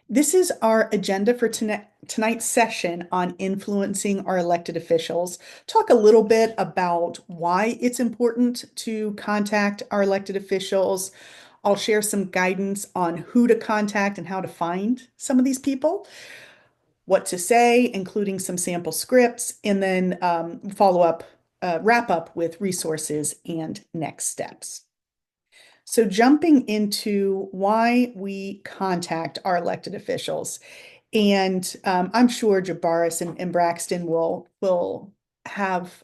This is our agenda for tonight's session on influencing our elected officials. Talk a little bit about why it's important to contact our elected officials. I'll share some guidance on who to contact and how to find some of these people, what to say, including some sample scripts, and then wrap up with resources and next steps. So, jumping into why we contact our elected officials, and I'm sure Jabaris and Braxton will have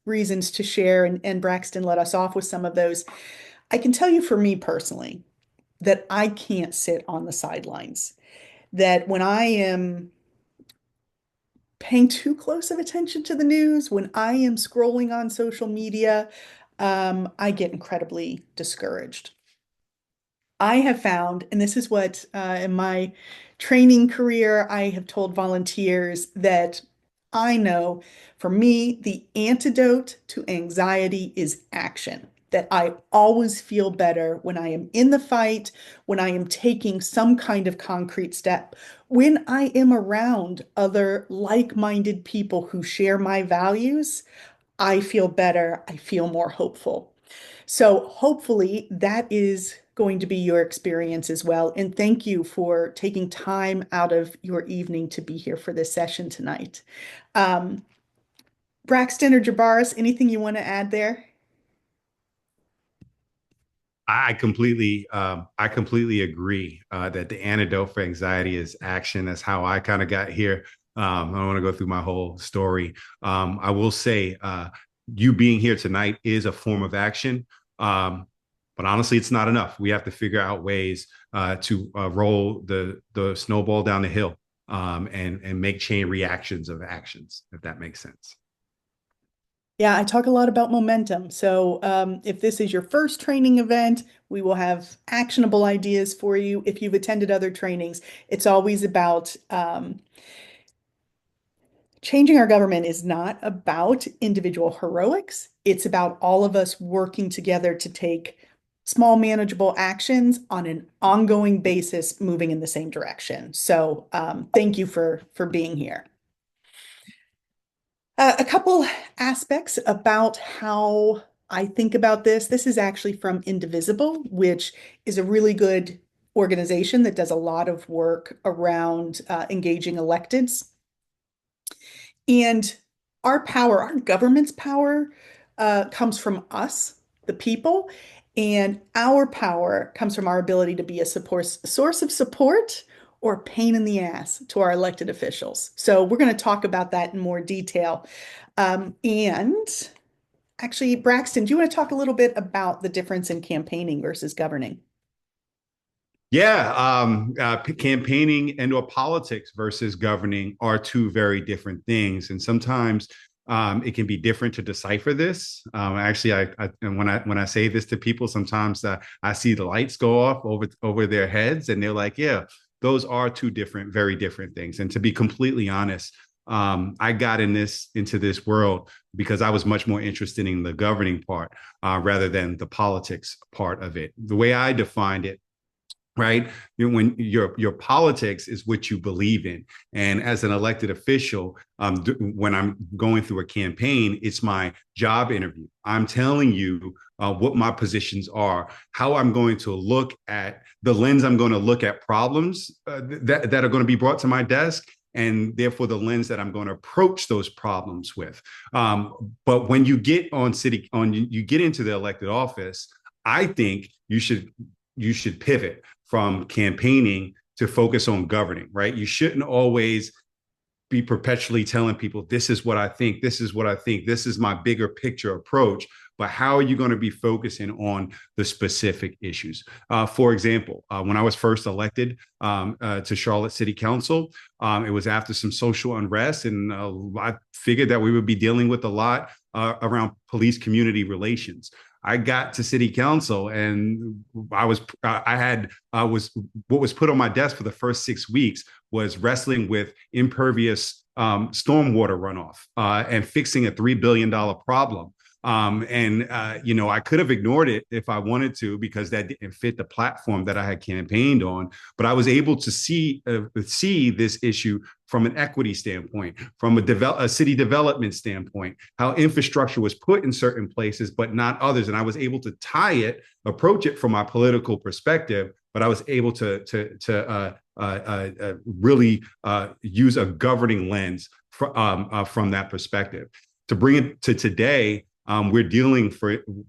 reasons to share, and Braxton let us off with some of those. I can tell you for me personally that I can't sit on the sidelines. That when I am paying too close of attention to the news, when I am scrolling on social media, I get incredibly discouraged. I have found, and this is what in my training career, I have told volunteers that I know for me, the antidote to anxiety is action. That I always feel better when I am in the fight, when I am taking some kind of concrete step, when I am around other like-minded people who share my values. I feel better. I feel more hopeful. So hopefully that is going to be your experience as well. And thank you for taking time out of your evening to be here for this session tonight. Um, Braxton or Jabaris, anything you want to add there? I completely agree that the antidote for anxiety is action. That's how I kind of got here. I don't want to go through my whole story. I will say, you being here tonight is a form of action, but honestly, it's not enough. We have to figure out ways to roll the snowball down the hill, and make chain reactions of actions, if that makes sense. Yeah, I talk a lot about momentum. So if this is your first training event, we will have actionable ideas for you. If you've attended other trainings, it's always about changing our government is not about individual heroics. It's about all of us working together to take small, manageable actions on an ongoing basis, moving in the same direction. So thank you for being here. A couple aspects about how I think about this. This is actually from Indivisible, which is a really good organization that does a lot of work around engaging electeds. And our power, our government's power, comes from us, the people, and our power comes from our ability to be a source of support or pain in the ass to our elected officials. So we're going to talk about that in more detail. And actually, Braxton, do you want to talk a little bit about the difference in campaigning versus governing? Yeah, campaigning and or politics versus governing are two very different things, and sometimes it can be different to decipher this. Actually, and when I say this to people, sometimes I see the lights go off over their heads, and they're like, "Yeah, those are two different, very different things." And to be completely honest, I got into this world because I was much more interested in the governing part rather than the politics part of it. The way I defined it, right, when your politics is what you believe in, and as an elected official, when I'm going through a campaign, it's my job interview. I'm telling you what my positions are, how I'm going to look at the lens, I'm going to look at problems that are going to be brought to my desk, and therefore the lens that I'm going to approach those problems with. But when you get you get into the elected office, I think you should pivot from campaigning to focus on governing, right? You shouldn't always be perpetually telling people, this is what I think, this is what I think, this is my bigger picture approach. But how are you going to be focusing on the specific issues? For example, when I was first elected to Charlotte City Council, it was after some social unrest, and I figured that we would be dealing with a lot around police community relations. I got to city council, and I was what was put on my desk for the first 6 weeks was wrestling with impervious stormwater runoff and fixing a $3 billion problem. I could have ignored it if I wanted to because that didn't fit the platform that I had campaigned on. But I was able to see this issue from an equity standpoint, from a city development standpoint, how infrastructure was put in certain places, but not others. And I was able to approach it from my political perspective, but I was able to really use a governing lens from that perspective. To bring it to today, we're dealing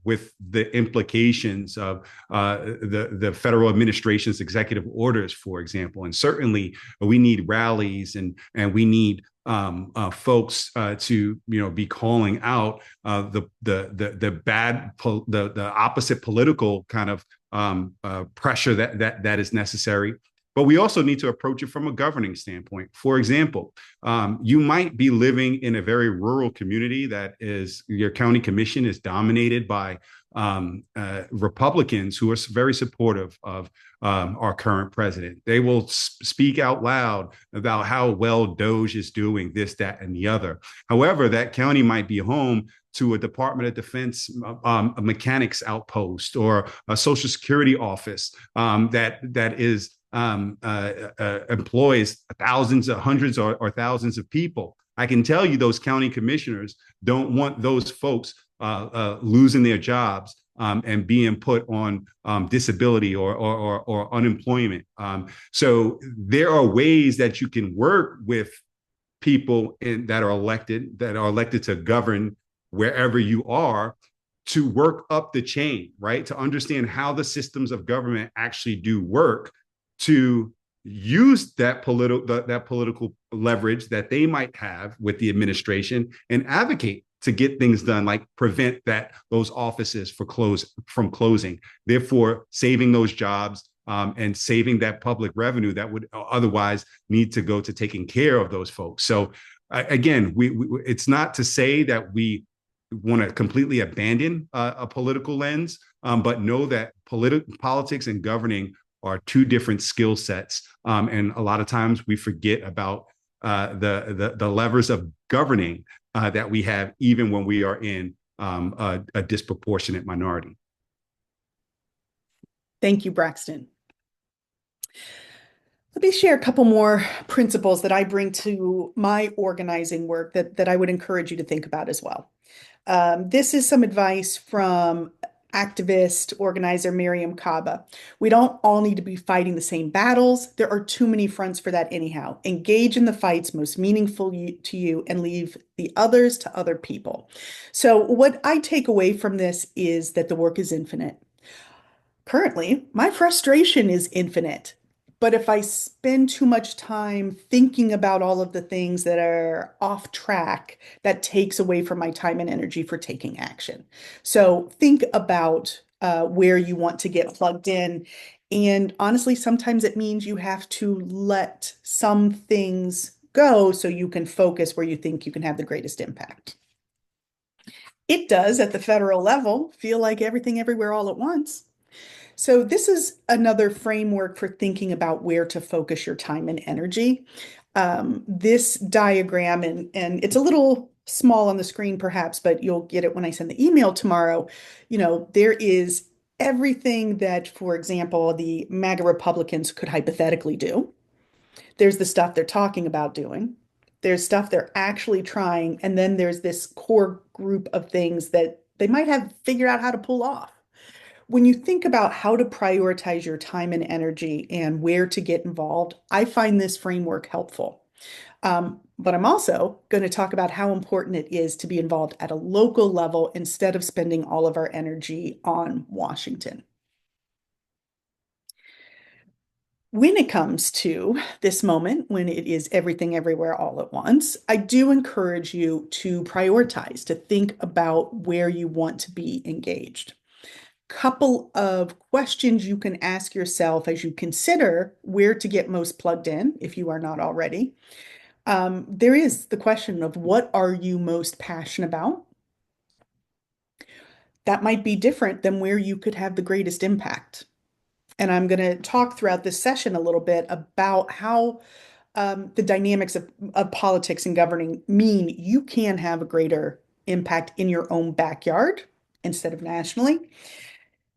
with the implications of the federal administration's executive orders, for example. And certainly we need rallies and we need folks to be calling out the opposite political kind of pressure that is necessary. But we also need to approach it from a governing standpoint. For example, you might be living in a very rural community that is your county commission is dominated by Republicans who are very supportive of our current president. They will speak out loud about how well Doge is doing this, that, and the other. However, that county might be home to a Department of Defense a mechanics outpost or a Social Security office that is employs thousands, hundreds, or thousands of people. I can tell you those county commissioners don't want those folks losing their jobs and being put on disability or unemployment. So there are ways that you can work with people that are elected to govern wherever you are, to work up the chain, right? To understand how the systems of government actually do work, to use that political leverage that they might have with the administration and advocate to get things done, like prevent those offices from closing, therefore saving those jobs and saving that public revenue that would otherwise need to go to taking care of those folks. So again, it's not to say that we want to completely abandon a political lens, but know that politics and governing are two different skill sets. And a lot of times we forget about the levers of governing that we have, even when we are in a disproportionate minority. Thank you, Braxton. Let me share a couple more principles that I bring to my organizing work that I would encourage you to think about as well. This is some advice from activist organizer Miriam Kaba. We don't all need to be fighting the same battles. There are too many fronts for that anyhow. Engage in the fights most meaningful to you and leave the others to other people. So what I take away from this is that the work is infinite. Currently, my frustration is infinite. But if I spend too much time thinking about all of the things that are off track, that takes away from my time and energy for taking action. So think about where you want to get plugged in. And honestly, sometimes it means you have to let some things go so you can focus where you think you can have the greatest impact. It does at the federal level feel like everything everywhere all at once. So this is another framework for thinking about where to focus your time and energy. This diagram, and it's a little small on the screen perhaps, but you'll get it when I send the email tomorrow. There is everything that, for example, the MAGA Republicans could hypothetically do. There's the stuff they're talking about doing. There's stuff they're actually trying. And then there's this core group of things that they might have figured out how to pull off. When you think about how to prioritize your time and energy and where to get involved, I find this framework helpful. But I'm also going to talk about how important it is to be involved at a local level instead of spending all of our energy on Washington. When it comes to this moment, when it is everything everywhere all at once, I do encourage you to prioritize, to think about where you want to be engaged. Couple of questions you can ask yourself as you consider where to get most plugged in, if you are not already. There is the question of, what are you most passionate about? That might be different than where you could have the greatest impact. And I'm going to talk throughout this session a little bit about how the dynamics of politics and governing mean you can have a greater impact in your own backyard instead of nationally.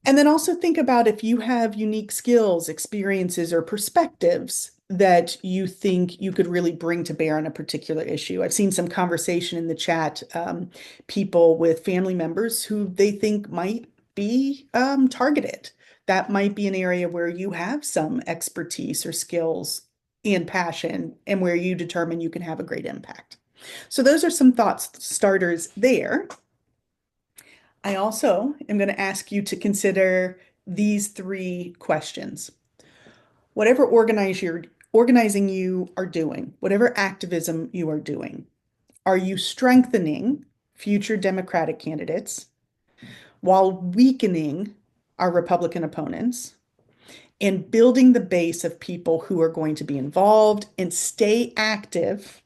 And then also think about if you have unique skills, experiences, or perspectives that you think you could really bring to bear on a particular issue. I've seen some conversation in the chat, people with family members who they think might be targeted. That might be an area where you have some expertise or skills and passion, and where you determine you can have a great impact. So, those are some thoughts starters there. I also am going to ask you to consider these three questions. Whatever organizing you are doing, whatever activism you are doing, are you strengthening future Democratic candidates while weakening our Republican opponents and building the base of people who are going to be involved and stay active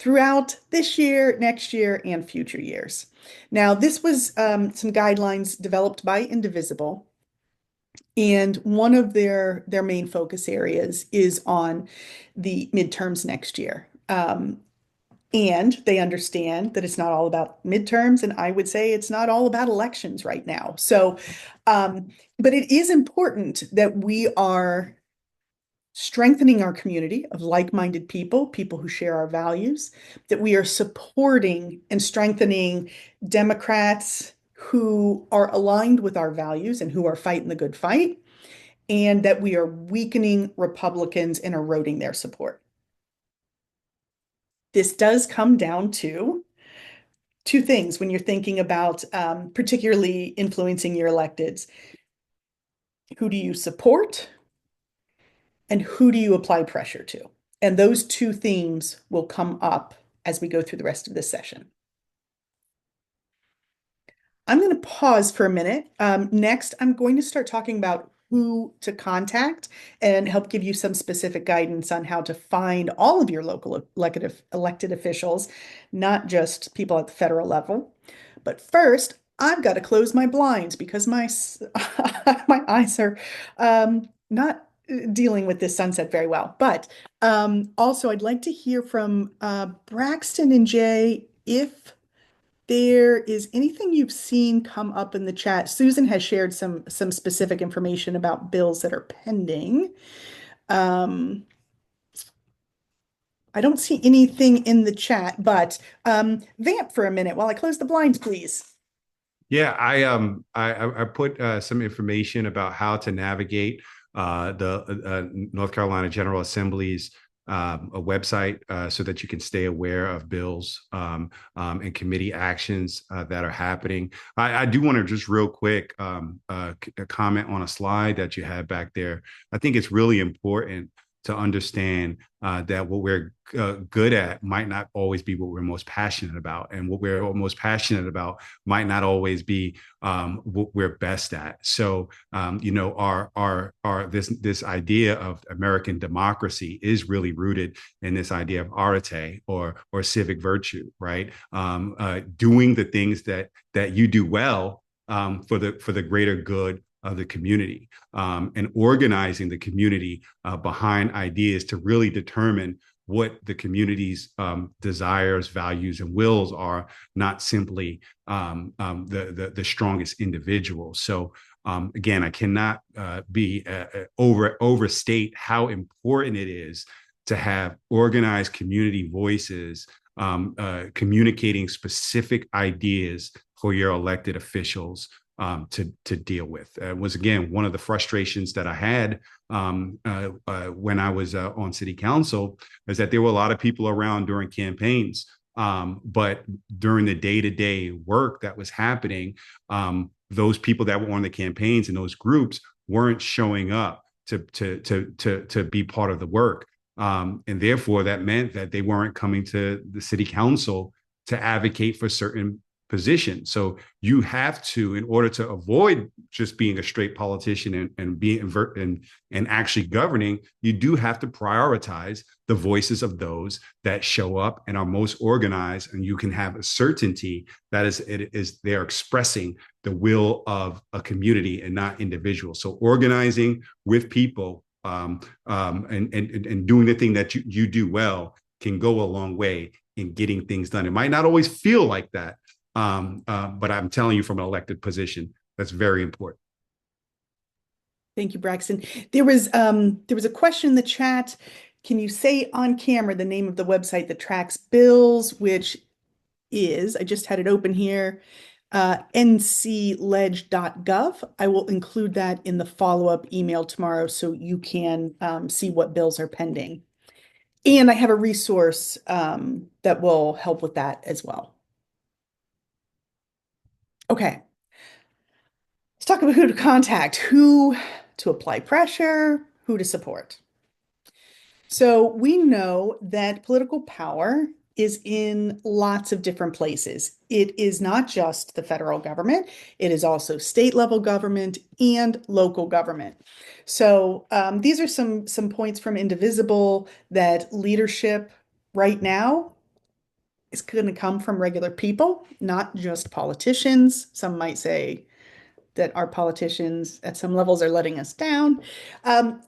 throughout this year, next year, and future years? Now, this was some guidelines developed by Indivisible, and one of their main focus areas is on the midterms next year. And they understand that it's not all about midterms, and I would say it's not all about elections right now. So, but it is important that we are strengthening our community of like-minded people, people who share our values, that we are supporting and strengthening Democrats who are aligned with our values and who are fighting the good fight, and that we are weakening Republicans and eroding their support. This does come down to two things when you're thinking about particularly influencing your electeds. Who do you support? And who do you apply pressure to? And those two themes will come up as we go through the rest of this session. I'm going to pause for a minute. Next, I'm going to start talking about who to contact and help give you some specific guidance on how to find all of your local elected officials, not just people at the federal level. But first, I've got to close my blinds because my my eyes are not dealing with this sunset very well. But also, I'd like to hear from Braxton and Jay if there is anything you've seen come up in the chat. Susan has shared some specific information about bills that are pending. I don't see anything in the chat, but vamp for a minute while I close the blinds, please. Yeah, I put some information about how to navigate the North Carolina General Assembly's a website so that you can stay aware of bills and committee actions that are happening. I do want to just real quick comment on a slide that you had back there. I think it's really important to understand that what we're good at might not always be what we're most passionate about, and what we're most passionate about might not always be what we're best at. So, our this idea of American democracy is really rooted in this idea of arete or civic virtue, right? Doing the things that you do well for the greater good of the community, and organizing the community behind ideas to really determine what the community's desires, values, and wills are, not simply the strongest individual. So again, I cannot overstate how important it is to have organized community voices communicating specific ideas for your elected officials to deal with. It was, again, one of the frustrations that I had when I was on city council, is that there were a lot of people around during campaigns, but during the day-to-day work that was happening, those people that were on the campaigns and those groups weren't showing up to be part of the work. And therefore, that meant that they weren't coming to the city council to advocate for certain position. So you have to, in order to avoid just being a straight politician and being and actually governing, you do have to prioritize the voices of those that show up and are most organized, and you can have a certainty that they're expressing the will of a community and not individuals. So organizing with people and doing the thing that you do well can go a long way in getting things done. It might not always feel like that, but I'm telling you from an elected position, that's very important. Thank you, Braxton. There was a question in the chat. Can you say on camera the name of the website that tracks bills, which is, I just had it open here, ncledge.gov. I will include that in the follow-up email tomorrow so you can see what bills are pending. And I have a resource that will help with that as well. Okay, let's talk about who to contact, who to apply pressure, who to support. So we know that political power is in lots of different places. It is not just the federal government, it is also state level government and local government. So these are some points from Indivisible that leadership right now is going to come from regular people, not just politicians. Some might say that our politicians at some levels are letting us down.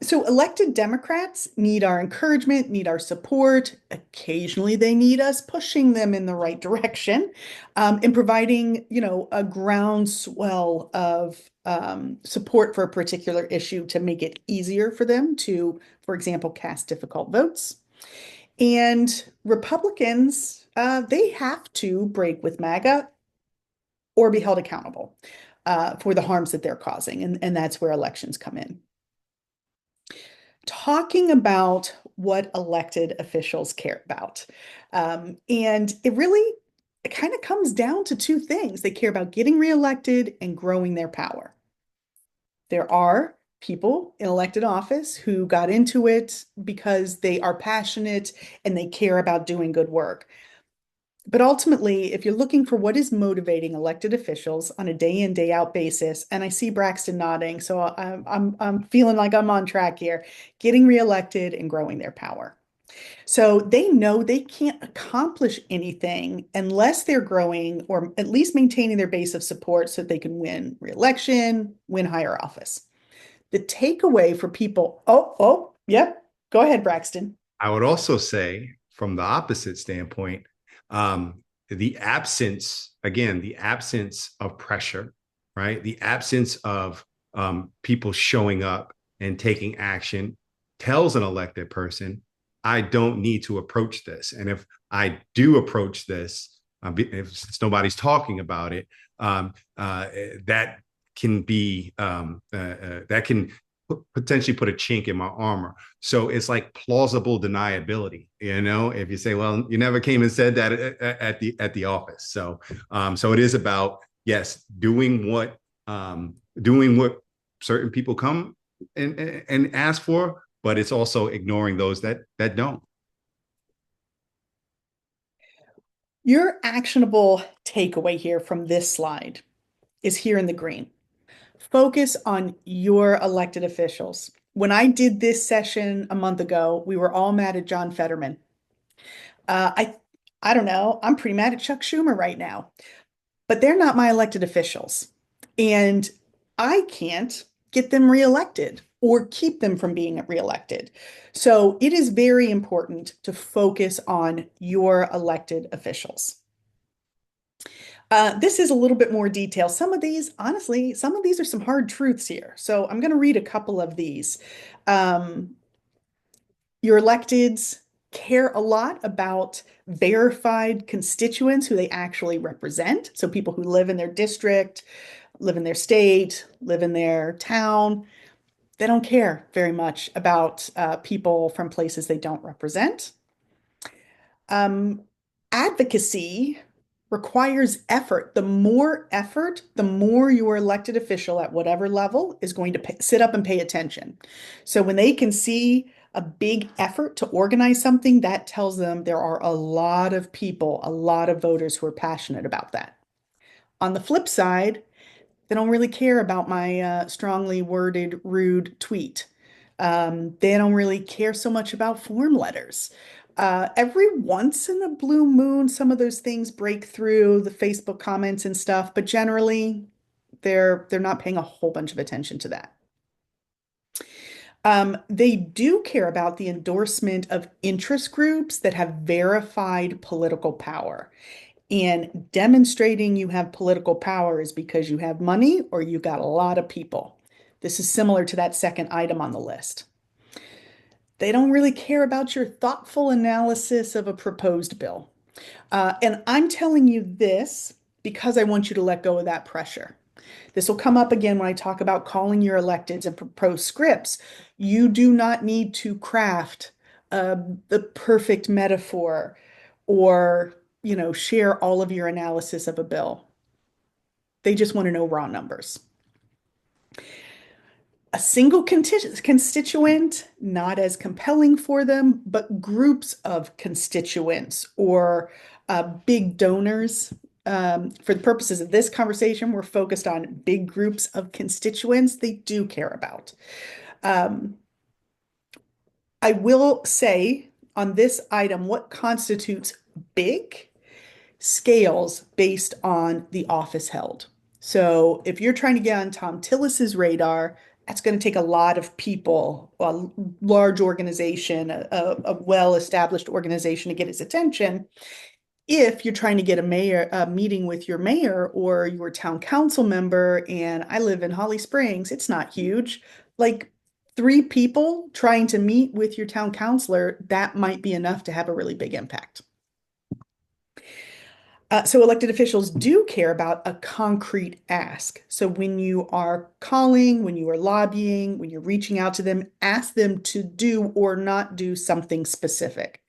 So elected Democrats need our encouragement, need our support. Occasionally they need us pushing them in the right direction, and providing, a groundswell of support for a particular issue to make it easier for them to, for example, cast difficult votes. And Republicans, they have to break with MAGA or be held accountable for the harms that they're causing. And that's where elections come in. Talking about what elected officials care about. And it kind of comes down to two things. They care about getting reelected and growing their power. There are people in elected office who got into it because they are passionate and they care about doing good work. But ultimately, if you're looking for what is motivating elected officials on a day in, day out basis, and I see Braxton nodding, so I'm feeling like I'm on track here, getting reelected and growing their power. So they know they can't accomplish anything unless they're growing or at least maintaining their base of support so that they can win reelection, win higher office. The takeaway for people, yep, go ahead, Braxton. I would also say, from the opposite standpoint, the absence, again, the absence of pressure, right? The absence of people showing up and taking action tells an elected person, I don't need to approach this. And if I do approach this, if nobody's talking about it, that can be that can potentially put a chink in my armor. So it's like plausible deniability, if you say, well, you never came and said that at the office. So it is about, yes, doing what certain people come and ask for, but it's also ignoring those that don't. Your actionable takeaway here from this slide is here in the green. Focus on your elected officials. When I did this session a month ago, we were all mad at John Fetterman. Uh, I I don't know. I'm pretty mad at Chuck Schumer right now, but they're not my elected officials, and I can't get them reelected or keep them from being reelected. So it is very important to focus on your elected officials. This is a little bit more detail. Some of these, honestly, some of these are some hard truths here. So I'm going to read a couple of these. Um, your electeds care a lot about verified constituents who they actually represent. So people who live in their district, live in their state, live in their town. They don't care very much about people from places they don't represent. Um, Advocacy requires effort. The more your elected official at whatever level is going to sit up and pay attention. So when they can see a big effort to organize something, that tells them there are a lot of people, a lot of voters who are passionate about that. On the flip side, they don't really care about my strongly worded, rude tweet. They don't really care so much about form letters. Every once in a blue moon, some of those things break through the Facebook comments and stuff, but generally, they're not paying a whole bunch of attention to that. They do care about the endorsement of interest groups that have verified political power. And demonstrating you have political power is because you have money or you got a lot of people. This is similar to that second item on the list. They don't really care about your thoughtful analysis of a proposed bill. And I'm telling you this because I want you to let go of that pressure. This will come up again when I talk about calling your electeds and propose scripts. You do not need to craft the perfect metaphor or, share all of your analysis of a bill. They just want to know raw numbers. A single constituent, not as compelling for them, but groups of constituents or big donors. For the purposes of this conversation, we're focused on big groups of constituents they do care about. Um, I will say on this item, what constitutes big scales based on the office held. So if you're trying to get on Tom Tillis's radar, that's going to take a lot of people, a large organization, a well-established organization to get his attention. If you're trying to get a meeting with your mayor or your town council member, and I live in Holly Springs, it's not huge. Like three people trying to meet with your town councilor, that might be enough to have a really big impact. So elected officials do care about a concrete ask. So when you are calling, when you are lobbying, when you're reaching out to them, ask them to do or not do something specific.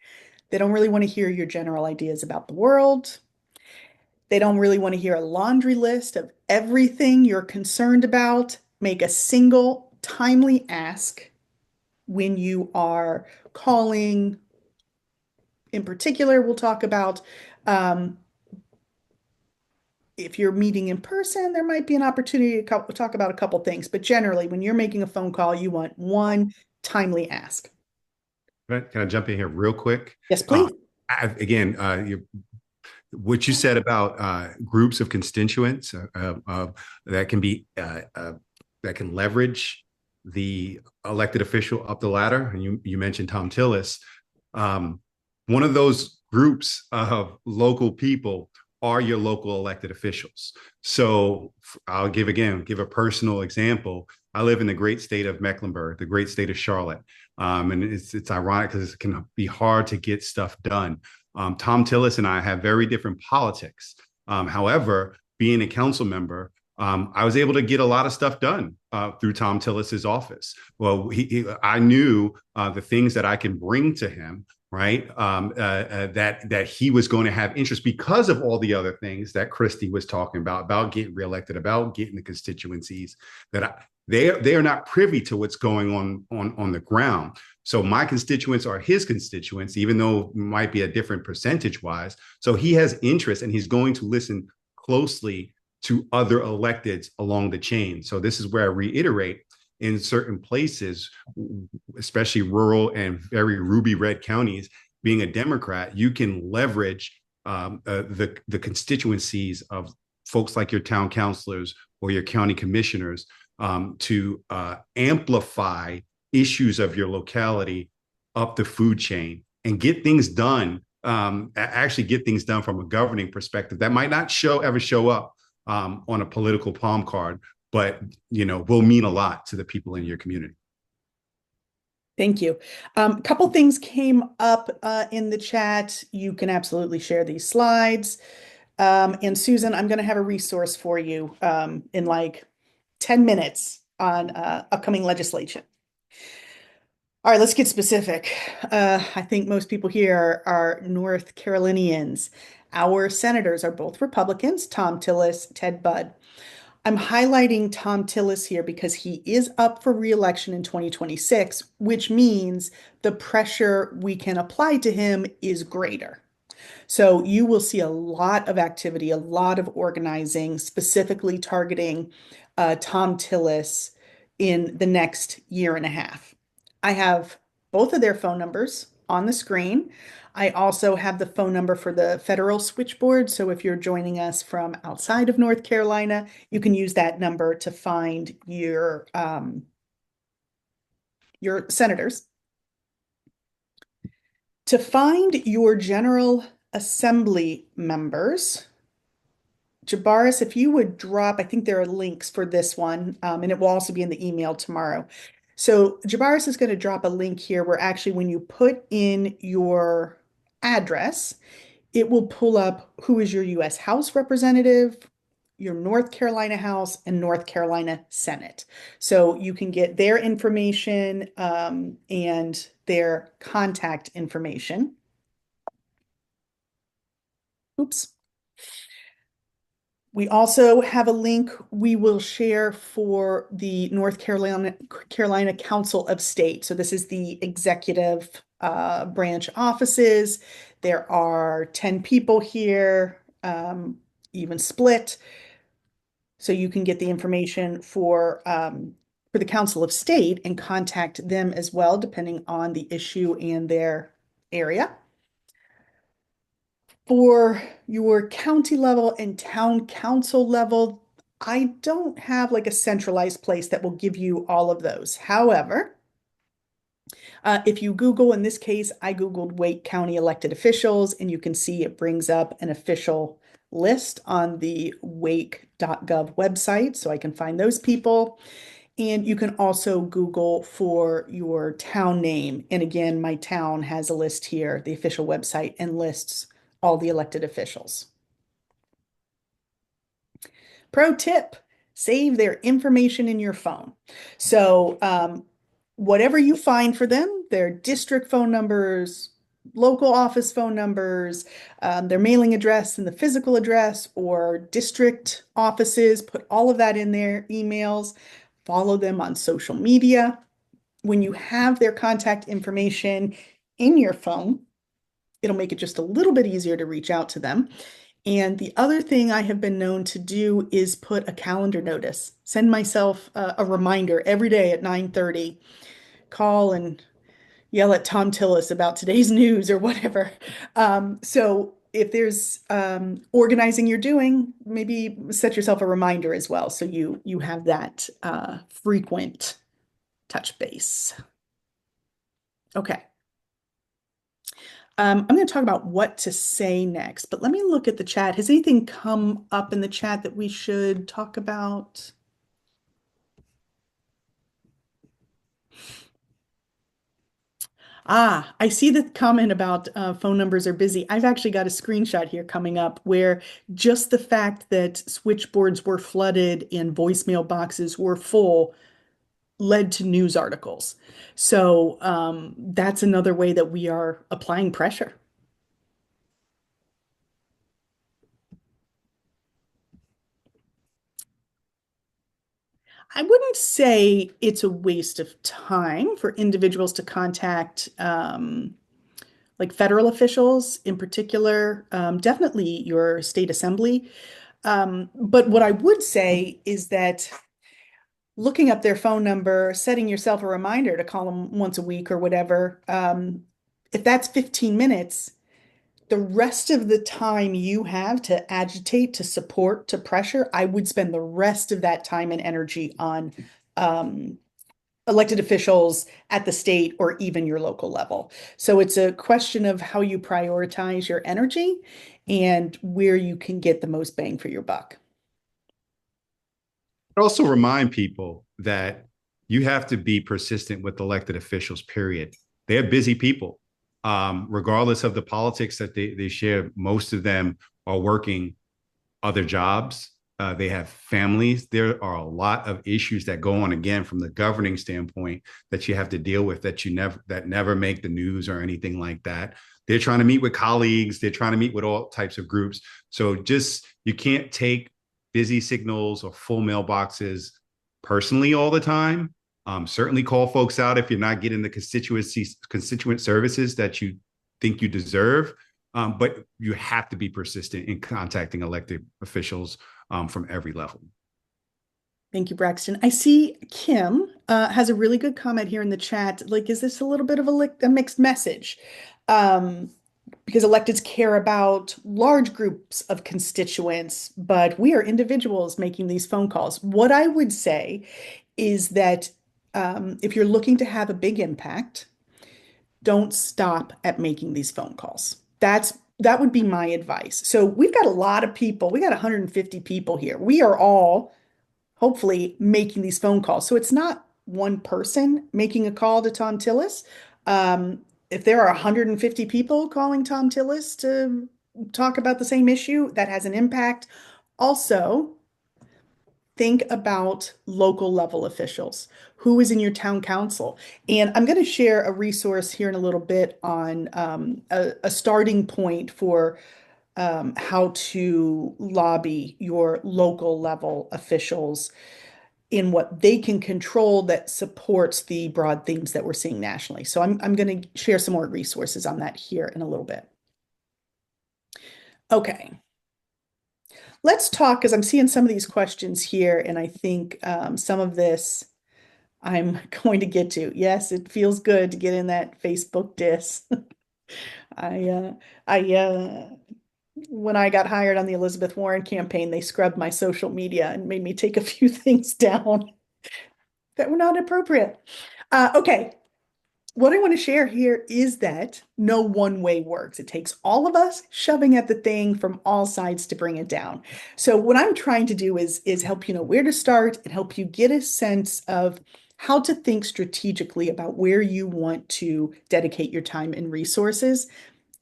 They don't really want to hear your general ideas about the world. They don't really want to hear a laundry list of everything you're concerned about. Make a single timely ask when you are calling. In particular, we'll talk about if you're meeting in person, there might be an opportunity to talk about a couple things. But generally, when you're making a phone call, you want one timely ask. Can I jump in here real quick? Yes, Uh, please. Again, what you said about groups of constituents that can be that can leverage the elected official up the ladder, and you mentioned Tom Tillis. One of those groups of local people are your local elected officials. So I'll give a personal example. I live in the great state of Mecklenburg, the great state of Charlotte. And it's ironic because it can be hard to get stuff done. Tom Tillis and I have very different politics. However, being a council member, I was able to get a lot of stuff done through Tom Tillis's office. Well, I knew the things that I can bring to him, right? That he was going to have interest because of all the other things that Christy was talking about getting reelected, about getting the constituencies they are not privy to what's going on the ground. So my constituents are his constituents, even though it might be a different percentage wise. So he has interest and he's going to listen closely to other electeds along the chain. So this is where I reiterate, in certain places, especially rural and very ruby red counties, being a Democrat, you can leverage the constituencies of folks like your town councilors or your county commissioners to amplify issues of your locality up the food chain and get things done. Actually, get things done from a governing perspective that might not ever show up on a political palm card, but will mean a lot to the people in your community. Thank you. A couple things came up in the chat. You can absolutely share these slides. And Susan, I'm going to have a resource for you in like 10 minutes on upcoming legislation. All right, let's get specific. I think most people here are North Carolinians. Our senators are both Republicans, Tom Tillis, Ted Budd. I'm highlighting Tom Tillis here because he is up for re-election in 2026, which means the pressure we can apply to him is greater. So you will see a lot of activity, a lot of organizing, specifically targeting Tom Tillis in the next year and a half. I have both of their phone numbers on the screen. I also have the phone number for the federal switchboard. So if you're joining us from outside of North Carolina, you can use that number to find your senators, to find your General Assembly members. Jabaris, if you would drop, I think there are links for this one, and it will also be in the email tomorrow. So Jabaris is going to drop a link here where actually when you put in your address, it will pull up who is your U.S. House representative, your North Carolina House, and North Carolina Senate. So you can get their information and their contact information. Oops. We also have a link we will share for the North Carolina Council of State. So this is the executive branch offices. There are 10 people here, even split. So you can get the information for the Council of State and contact them as well, depending on the issue and their area. For your county level and town council level, I don't have like a centralized place that will give you all of those. However, if you Google, in this case, I Googled Wake County elected officials, and you can see it brings up an official list on the wake.gov website, so I can find those people. And you can also Google for your town name. And again, my town has a list here, the official website, and lists all the elected officials. Pro tip, save their information in your phone. So, whatever you find for them, their district phone numbers, local office phone numbers, their mailing address and the physical address, or district offices, put all of that in their emails, follow them on social media. When you have their contact information in your phone, it'll make it just a little bit easier to reach out to them. And the other thing I have been known to do is put a calendar notice, send myself a reminder every day at 9:30, call and yell at Tom Tillis about today's news or whatever. So if there's organizing you're doing, maybe set yourself a reminder as well, so you have that frequent touch base. Okay. I'm going to talk about what to say next, but let me look at the chat. Has anything come up in the chat that we should talk about? Ah, I see the comment about phone numbers are busy. I've actually got a screenshot here coming up where just the fact that switchboards were flooded and voicemail boxes were full led to news articles. So that's another way that we are applying pressure. I wouldn't say it's a waste of time for individuals to contact like federal officials in particular, definitely your state assembly. But what I would say is that looking up their phone number, setting yourself a reminder to call them once a week or whatever, if that's 15 minutes, the rest of the time you have to agitate, to support, to pressure, I would spend the rest of that time and energy on um, elected officials at the state or even your local level. So it's a question of how you prioritize your energy and where you can get the most bang for your buck. Also remind people that you have to be persistent with elected officials, period. They're busy people. Regardless of the politics that they share, most of them are working other jobs. They have families. There are a lot of issues that go on, again, from the governing standpoint, that you have to deal with, that never make the news or anything like that. They're trying to meet with colleagues. They're trying to meet with all types of groups. So you can't take busy signals or full mailboxes personally all the time. Certainly call folks out if you're not getting the constituent services that you think you deserve. But you have to be persistent in contacting elected officials from every level. Thank you, Braxton. I see Kim has a really good comment here in the chat. Like, is this a little bit of a mixed message? Because electeds care about large groups of constituents, but we are individuals making these phone calls. What I would say is that If you're looking to have a big impact, don't stop at making these phone calls. That would be my advice. So we've got a lot of people. We got 150 people here. We are all hopefully making these phone calls. So it's not one person making a call to Tom Tillis. If there are 150 people calling Tom Tillis to talk about the same issue, that has an impact. Also, think about local level officials. Who is in your town council? And I'm going to share a resource here in a little bit on a starting point for how to lobby your local level officials in what they can control that supports the broad themes that we're seeing nationally. So I'm going to share some more resources on that here in a little bit. Okay, let's talk because I'm seeing some of these questions here, and I think some of this I'm going to get to. Yes, it feels good to get in that Facebook diss. I, uh, I, when I got hired on the Elizabeth Warren campaign, they scrubbed my social media and made me take a few things down that were not appropriate. Okay, what I want to share here is that no one way works. It takes all of us shoving at the thing from all sides to bring it down. So what I'm trying to do is help you know where to start and help you get a sense of how to think strategically about where you want to dedicate your time and resources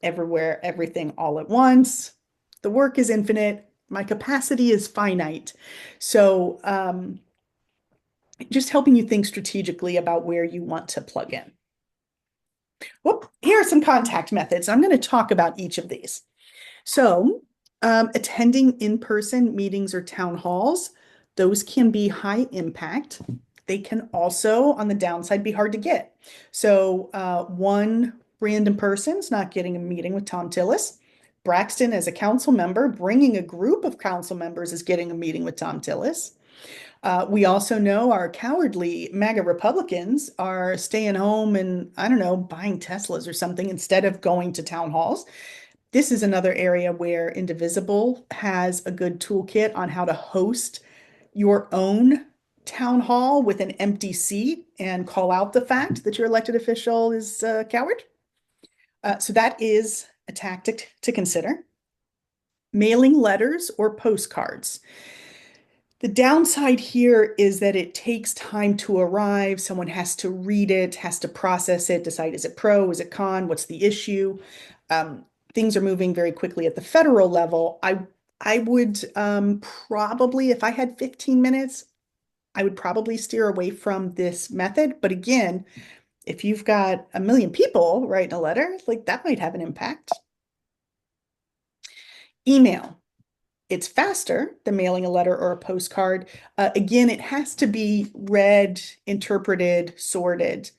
everywhere, everything all at once. The work is infinite. My capacity is finite. So just helping you think strategically about where you want to plug in. Well, here are some contact methods. I'm going to talk about each of these. So, attending in-person meetings or town halls, those can be high impact. They can also, on the downside, be hard to get. So, one random person's not getting a meeting with Tom Tillis. Braxton, as a council member, bringing a group of council members is getting a meeting with Tom Tillis. We also know our cowardly MAGA Republicans are staying home and, I don't know, buying Teslas or something instead of going to town halls. This is another area where Indivisible has a good toolkit on how to host your own town hall with an empty seat and call out the fact that your elected official is a coward. So that is a tactic to consider. Mailing letters or postcards. The downside here is that it takes time to arrive. Someone has to read it, has to process it, decide is it pro, is it con, what's the issue. Um, Things are moving very quickly at the federal level. I would probably, if I had 15 minutes, I would probably steer away from this method. But again, if you've got a million people writing a letter, like that might have an impact. Email. It's faster than mailing a letter or a postcard. Again, it has to be read, interpreted, sorted,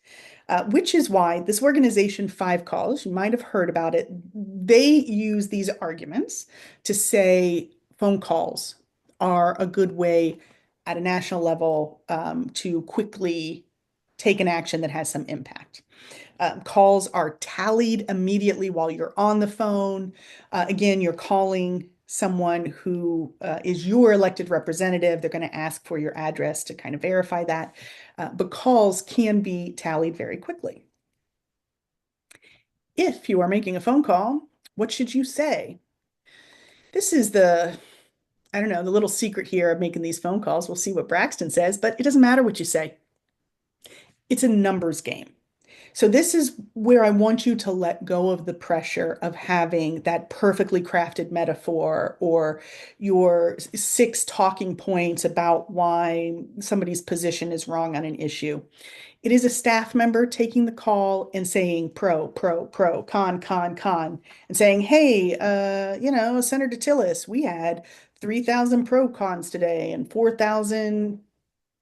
which is why this organization, Five Calls, you might have heard about it, they use these arguments to say phone calls are a good way at a national level to quickly take an action that has some impact. Calls are tallied immediately while you're on the phone. Again, you're calling someone who is your elected representative. They're going to ask for your address to kind of verify that. But calls can be tallied very quickly. If you are making a phone call, what should you say? This is I don't know, the little secret here of making these phone calls. We'll see what Braxton says, but it doesn't matter what you say. It's a numbers game. So this is where I want you to let go of the pressure of having that perfectly crafted metaphor or your six talking points about why somebody's position is wrong on an issue. It is a staff member taking the call and saying pro, pro, pro, con, con, con, and saying, hey, Senator Tillis, we had 3,000 pro cons today and 4,000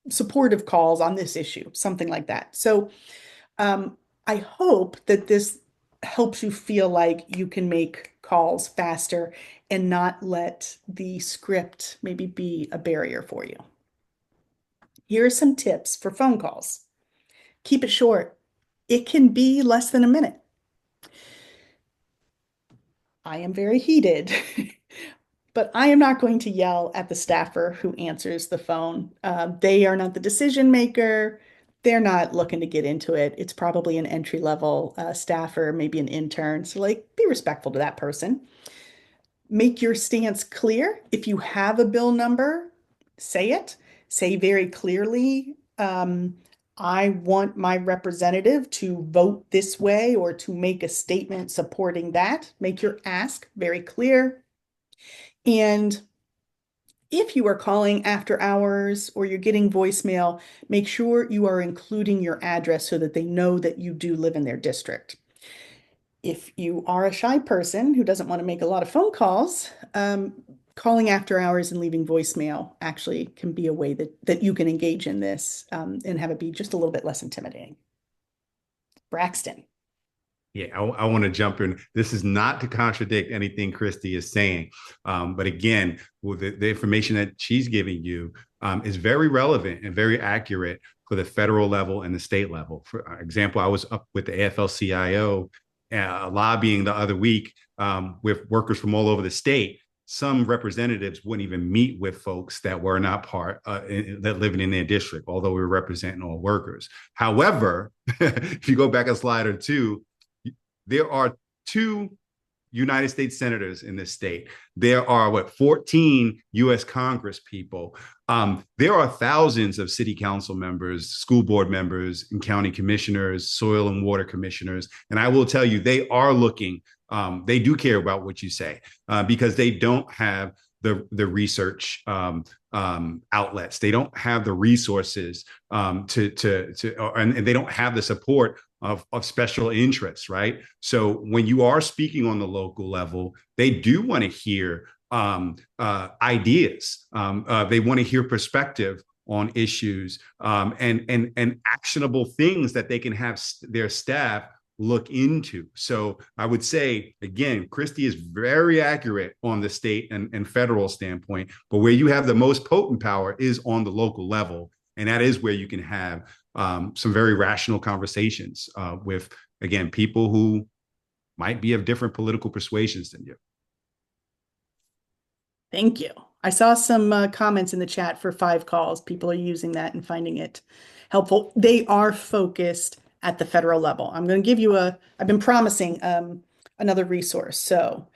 supportive calls on this issue, something like that. So um, I hope that this helps you feel like you can make calls faster and not let the script maybe be a barrier for you. Here are some tips for phone calls. Keep it short. It can be less than a minute. I am very heated, but I am not going to yell at the staffer who answers the phone. They are not the decision maker. they're not looking to get into it. It's probably an entry level staffer, maybe an intern. So, like, be respectful to that person. Make your stance clear. If you have a bill number, say it. Say very clearly, I want my representative to vote this way or to make a statement supporting that. Make your ask very clear. And if you are calling after hours or you're getting voicemail, make sure you are including your address so that they know that you do live in their district. If you are a shy person who doesn't want to make a lot of phone calls, calling after hours and leaving voicemail actually can be a way that you can engage in this and have it be just a little bit less intimidating. Braxton. Yeah, I want to jump in. This is not to contradict anything Christy is saying. But again, with the information that she's giving you is very relevant and very accurate for the federal level and the state level. For example, I was up with the AFL-CIO lobbying the other week with workers from all over the state. Some representatives wouldn't even meet with folks that were not part that living in their district, although we were representing all workers. However, if you go back a slide or two, there are two United States senators in this state. There are 14 US Congress people. There are thousands of city council members, school board members, and county commissioners, soil and water commissioners. And I will tell you, they are looking, they do care about what you say because they don't have the research outlets. They don't have the resources and they don't have the support of special interests, right? So when you are speaking on the local level, they do want to hear ideas. They want to hear perspective on issues and actionable things that they can have their staff look into. So I would say, again, Christy is very accurate on the state and federal standpoint, but where you have the most potent power is on the local level. And that is where you can have some very rational conversations with, again, people who might be of different political persuasions than you. Thank you. I saw some comments in the chat for 5 calls. People are using that and finding it helpful. They are focused at the federal level. I'm going to give you I've been promising another resource. So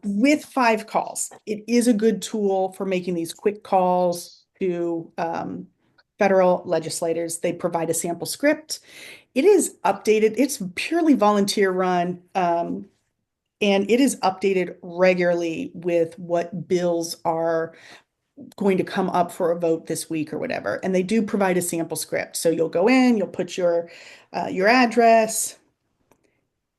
with 5 calls, it is a good tool for making these quick calls to federal legislators. They provide a sample script. It is updated. It's purely volunteer run. And it is updated regularly with what bills are going to come up for a vote this week or whatever. And they do provide a sample script. So you'll go in, you'll put your address.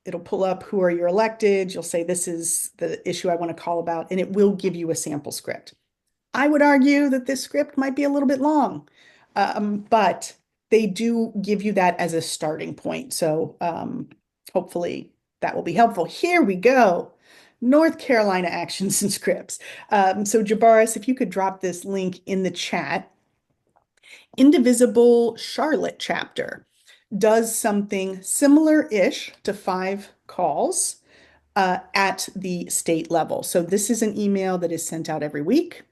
It'll pull up who are your elected. You'll say, this is the issue I want to call about, and it will give you a sample script. I would argue that this script might be a little bit long, but they do give you that as a starting point. So hopefully that will be helpful. Here we go. North Carolina actions and scripts. So Jabaris, if you could drop this link in the chat. Indivisible Charlotte chapter does something similar-ish to 5 calls at the state level. So this is an email that is sent out every week,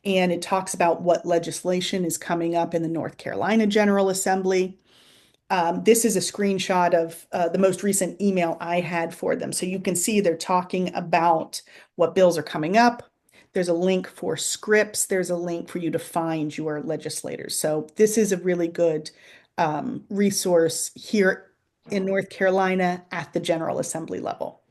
and it talks about what legislation is coming up in the North Carolina General Assembly. This is a screenshot of the most recent email I had for them. So you can see they're talking about what bills are coming up. There's a link for scripts. There's a link for you to find your legislators. So this is a really good resource here in North Carolina at the General Assembly level.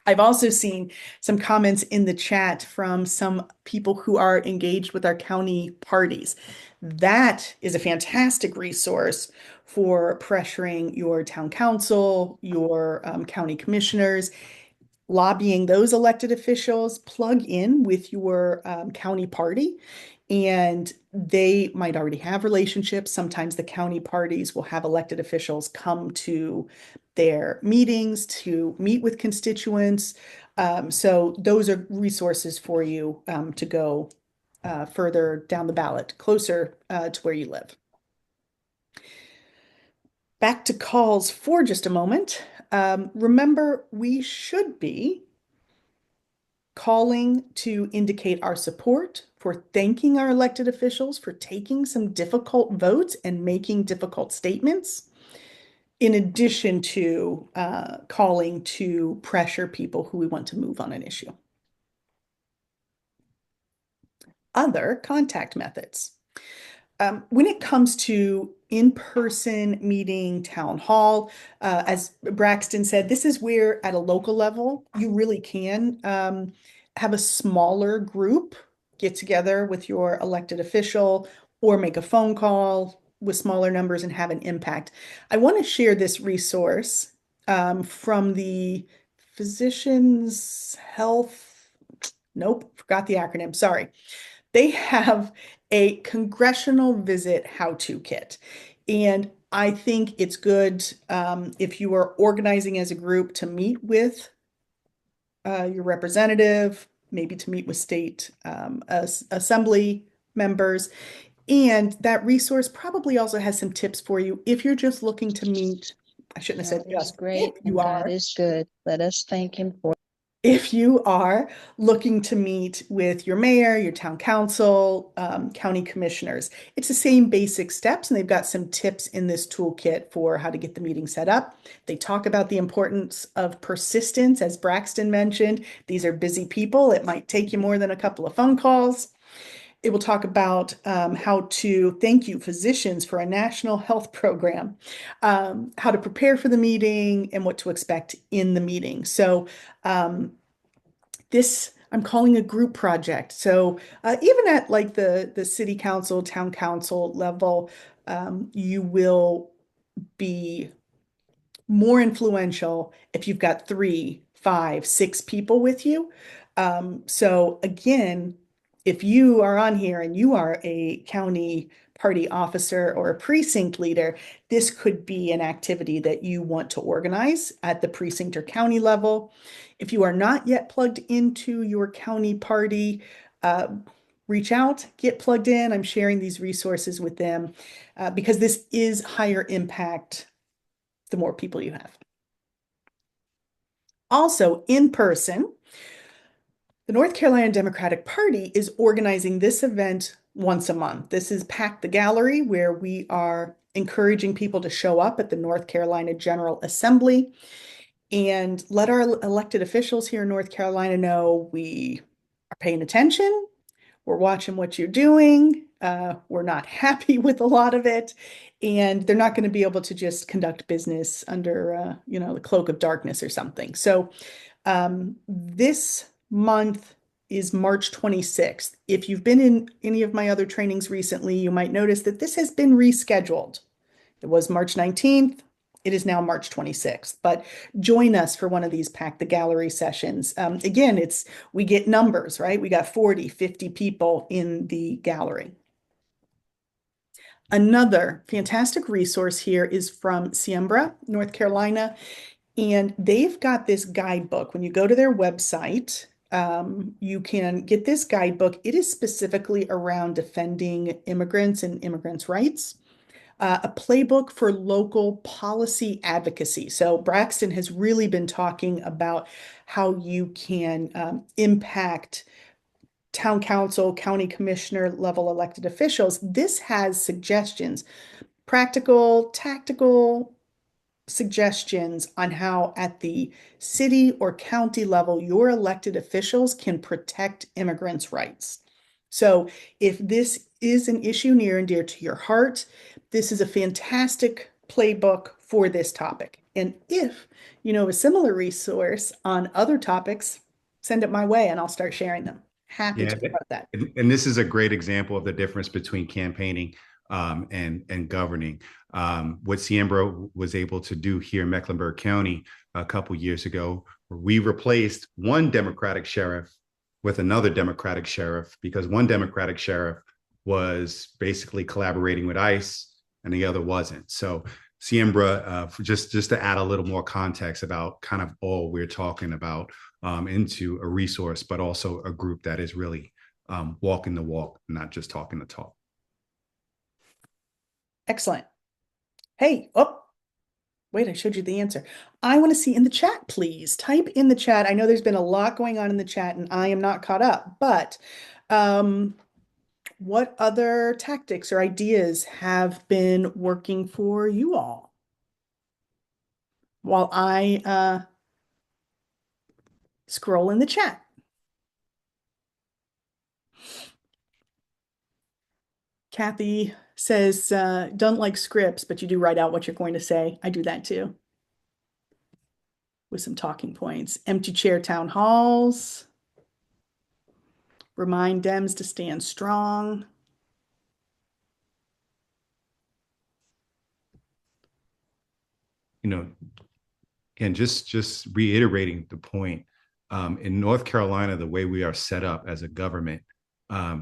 I've also seen some comments in the chat from some people who are engaged with our county parties. That is a fantastic resource for pressuring your town council, your county commissioners, lobbying those elected officials. Plug in with your county party, and they might already have relationships. Sometimes the county parties will have elected officials come to their meetings to meet with constituents. So those are resources for you to go further down the ballot, closer to where you live. Back to calls for just a moment. Remember, we should be calling to indicate our support for thanking our elected officials for taking some difficult votes and making difficult statements, in addition to calling to pressure people who we want to move on an issue. Other contact methods. When it comes to in-person meeting, town hall, as Braxton said, this is where at a local level, you really can have a smaller group get together with your elected official or make a phone call with smaller numbers and have an impact. I want to share this resource from the Physicians Health, nope, forgot the acronym, sorry. They have a congressional visit how-to kit. And I think it's good if you are organizing as a group to meet with your representative, maybe to meet with state assembly members. And that resource probably also has some tips for you if you're just looking to meet. I shouldn't have said God is just, great if you and God are. is good. Let us thank him for If you are looking to meet with your mayor, your town council, county commissioners, it's the same basic steps, and they've got some tips in this toolkit for how to get the meeting set up. They talk about the importance of persistence, as Braxton mentioned. These are busy people. It might take you more than a couple of phone calls. It will talk about how to thank you, physicians, for a national health program, how to prepare for the meeting, and what to expect in the meeting. So, this I'm calling a group project. So even at like the city council, town council level, you will be more influential if you've got 3, 5, 6 people with you. So again, if you are on here and you are a county party officer or a precinct leader, this could be an activity that you want to organize at the precinct or county level. If you are not yet plugged into your county party, uh, reach out, get plugged in. I'm sharing these resources with them because this is higher impact the more people you have. Also, in person, the North Carolina Democratic Party is organizing this event once a month. This is Pack the Gallery, where we are encouraging people to show up at the North Carolina General Assembly and let our elected officials here in North Carolina know we are paying attention. We're watching what you're doing. We're not happy with a lot of it. And they're not going to be able to just conduct business under, the cloak of darkness or something. So this month is March 26th. If you've been in any of my other trainings recently, you might notice that this has been rescheduled. It was March 19th. It is now March 26th, but join us for one of these Pack the Gallery sessions. Again, we get numbers, right? We got 40, 50 people in the gallery. Another fantastic resource here is from Siembra, North Carolina, and they've got this guidebook. When you go to their website, you can get this guidebook. It is specifically around defending immigrants and immigrants' rights. A playbook for local policy advocacy. So Braxton has really been talking about how you can impact town council, county commissioner level elected officials. This has suggestions, practical, tactical suggestions on how at the city or county level your elected officials can protect immigrants' rights. So if this is an issue near and dear to your heart, this is a fantastic playbook for this topic. And if you know a similar resource on other topics, send it my way and I'll start sharing them. Happy Yeah, to talk about that. and this is a great example of the difference between campaigning and governing. What Siembra was able to do here in Mecklenburg County a couple years ago, we replaced one Democratic sheriff with another Democratic sheriff because one Democratic sheriff was basically collaborating with ICE and the other wasn't. So Siembra, just to add a little more context about kind of all we're talking about into a resource, but also a group that is really walking the walk, not just talking the talk. Excellent. Hey, oh, wait, I showed you the answer. I want to see in the chat, please. Type in the chat. I know there's been a lot going on in the chat and I am not caught up, but What other tactics or ideas have been working for you all? While I scroll in the chat. Kathy says, don't like scripts, but you do write out what you're going to say. I do that too. With some talking points. Empty chair town halls. Remind Dems to stand strong. You know, and just reiterating the point, in North Carolina, the way we are set up as a government,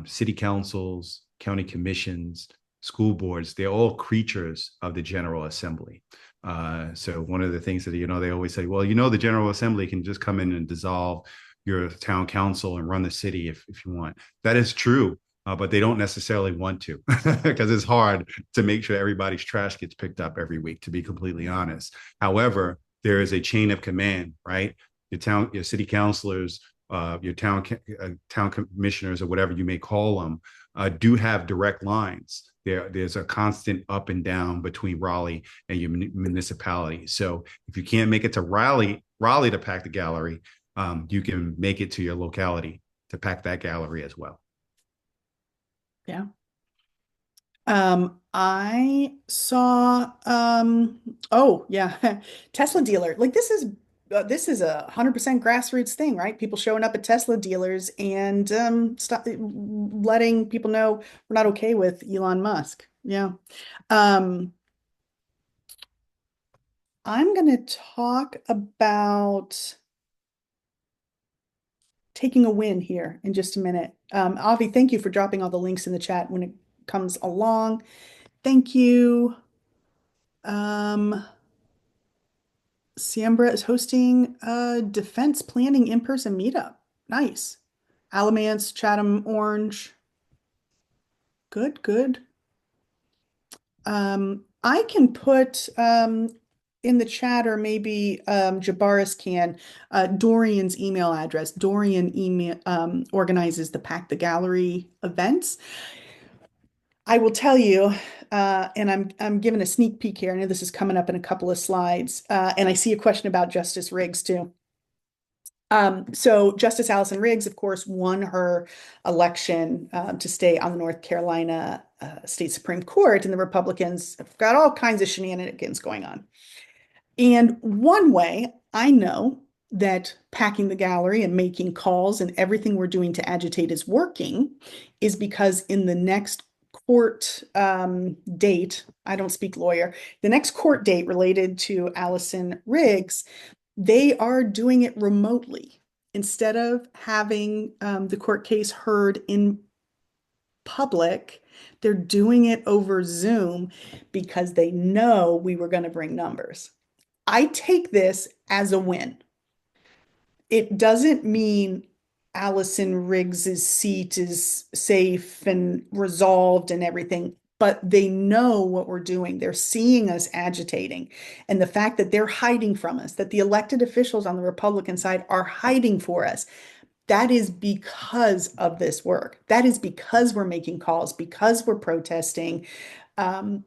city councils, county commissions, school boards, they're all creatures of the General Assembly. So one of the things that, they always say, well, the General Assembly can just come in and dissolve your town council and run the city if you want. That is true. But they don't necessarily want to because it's hard to make sure everybody's trash gets picked up every week, to be completely honest. However, there is a chain of command, right? Your city councilors, your town commissioners, or whatever you may call them, do have direct lines. There's a constant up and down between Raleigh and your municipality. So if you can't make it to Raleigh to pack the gallery, you can make it to your locality to pack that gallery as well. Yeah. I saw, oh yeah, Tesla dealer. Like this is a 100% grassroots thing, right? People showing up at Tesla dealers and stop letting people know we're not okay with Elon Musk. Yeah. I'm going to talk about taking a win here in just a minute. Avi, thank you for dropping all the links in the chat when it comes along. Thank you. Siembra is hosting a defense planning in-person meetup. Nice. Alamance, Chatham, Orange. Good, good. I can put in the chat, or maybe Jabaris can, Dorian's email address. Dorian organizes the Pack the Gallery events. I will tell you, and I'm giving a sneak peek here. I know this is coming up in a couple of slides, and I see a question about Justice Riggs too. So Justice Allison Riggs, of course, won her election to stay on the North Carolina State Supreme Court, and the Republicans have got all kinds of shenanigans going on. And one way I know that packing the gallery and making calls and everything we're doing to agitate is working is because in the next court date, I don't speak lawyer, the next court date related to Allison Riggs, they are doing it remotely. Instead of having the court case heard in public, they're doing it over Zoom because they know we were going to bring numbers. I take this as a win. It doesn't mean Allison Riggs's seat is safe and resolved and everything, but they know what we're doing. They're seeing us agitating. And the fact that they're hiding from us, that the elected officials on the Republican side are hiding for us, that is because of this work. That is because we're making calls, because we're protesting,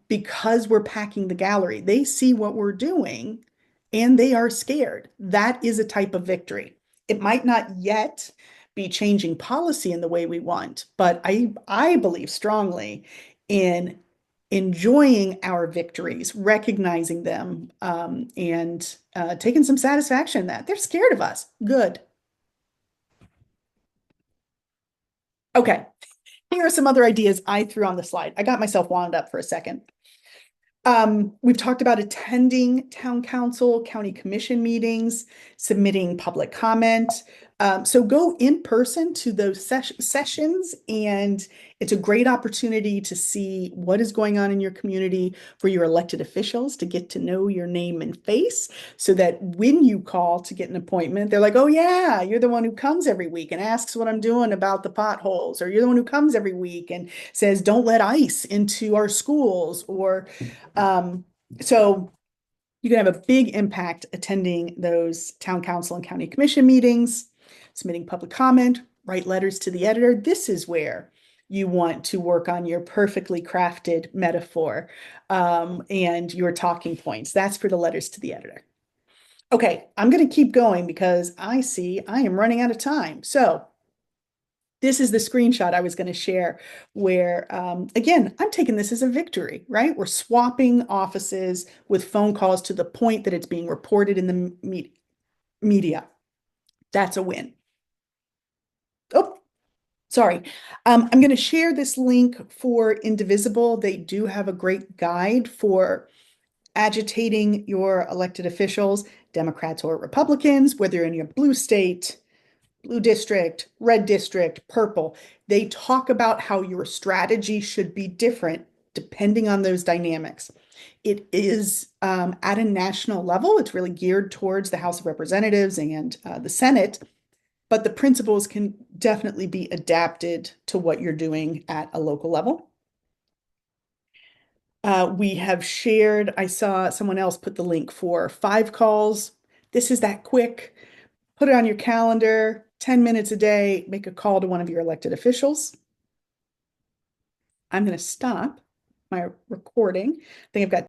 because we're packing the gallery. They see what we're doing and they are scared. That is a type of victory. It might not yet be changing policy in the way we want, but I believe strongly in enjoying our victories, recognizing them, and taking some satisfaction in that. They're scared of us. Good. Okay, here are some other ideas I threw on the slide. I got myself wound up for a second. We've talked about attending town council, county commission meetings, submitting public comment. So go in person to those sessions, and it's a great opportunity to see what is going on in your community for your elected officials to get to know your name and face so that when you call to get an appointment, they're like, oh yeah, you're the one who comes every week and asks what I'm doing about the potholes, or you're the one who comes every week and says, don't let ice into our schools, or so you can have a big impact attending those town council and county commission meetings, submitting public comment, write letters to the editor. This is where you want to work on your perfectly crafted metaphor and your talking points. That's for the letters to the editor. Okay, I'm going to keep going because I see I am running out of time. So this is the screenshot I was going to share where, again, I'm taking this as a victory, right? We're swapping offices with phone calls to the point that it's being reported in the media. That's a win. Oh, sorry. I'm going to share this link for Indivisible. They do have a great guide for agitating your elected officials, Democrats or Republicans, whether you're in your blue state, blue district, red district, purple. They talk about how your strategy should be different depending on those dynamics. It is at a national level, it's really geared towards the House of Representatives and the Senate, but the principles can definitely be adapted to what you're doing at a local level. We have shared, I saw someone else put the link for 5 calls. This is that quick. Put it on your calendar, 10 minutes a day, make a call to one of your elected officials. I'm going to stop my recording. I think I've got